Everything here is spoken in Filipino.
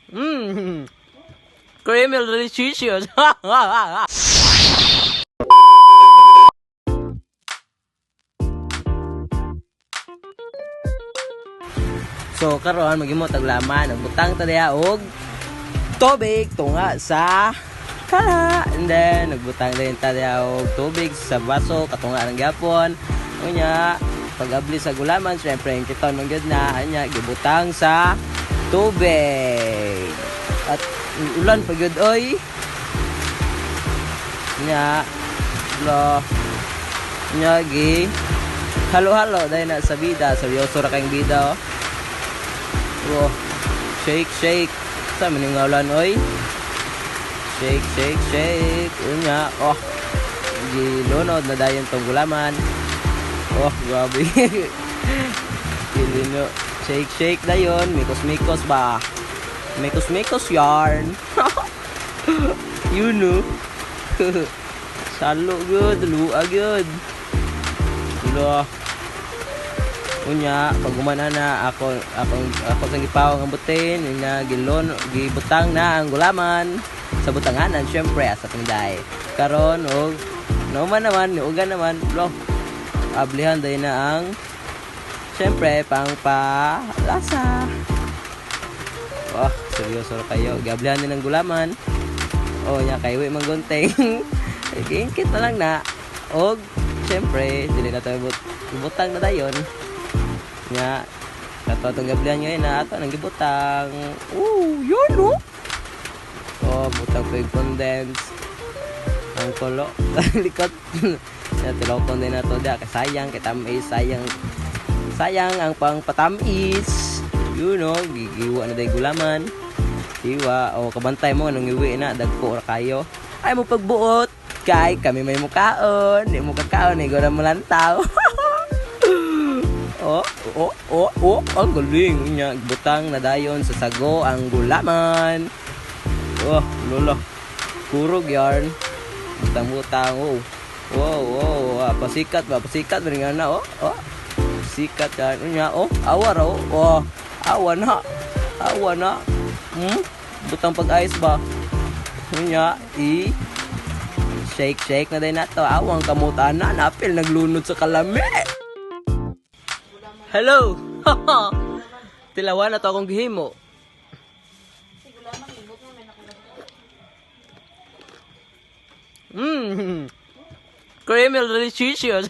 Mmm. Creamy delicious. So karon maghimo taglaman ang butang ta diha og tubig tunga sa kala, and then nagbutang din ta diha og tubig sa baso katunga ng gyapon. Unya pag-abli sa gulaman, syempre yung kiton man gyud na anya gibutang sa tubig. At ulan pa gyud oy. Nya lo nya gi halo-halo dahil na sa bida, seryoso ra kayong bida oh. Oh, shake. Sa maningalan oy. Shake. Unya, oh. Gilunod na dayon tong gulaman. Oh, grabe. Kilino. Shake dayon, mikos ba. Mikos yarn. You know. Salo good, luag good. Lo. Unya pag gumana na ako sang gipaw ang butin nya gibutang na ang gulaman sa butanganan syempre sa tinday karon og nauman naman niugan naman lo ablihan day na ang syempre pang palasa. Oh seryoso ra kayo gablihan din ang gulaman. Oh nya kay wi manggunteng ikingkit na lang na og syempre dili na tayo butang na dayon nya kato atong gablihan ngayon na ato nang gibutang yun no oh butang pa yung condense ang kolo likot na tilokon din na to da kasayang kitamis sayang ang pang patamis you know gigiwa na day gulaman iwa o kabantay mo nung iwi na dagko ra kayo ay mo pagbuot kay kami may mukaon di mo kakaon igo na mulantaw. Oh, ang galing niya. Butang na dayon sa sago ang gulaman. Oh, lolo. Kurog yarn. Butang-butang. Oh. Wow. Pasikat ba rin na. Oh. Sikat yan. Niya. Oh, awa raw. Oh, awa na. Butang pag-ice ba? Niya. Shake na din na to. Awang kamutan na. Napil naglunod sa kalami. Hello! Tilawan na to akong gihimo. Creamy delicious.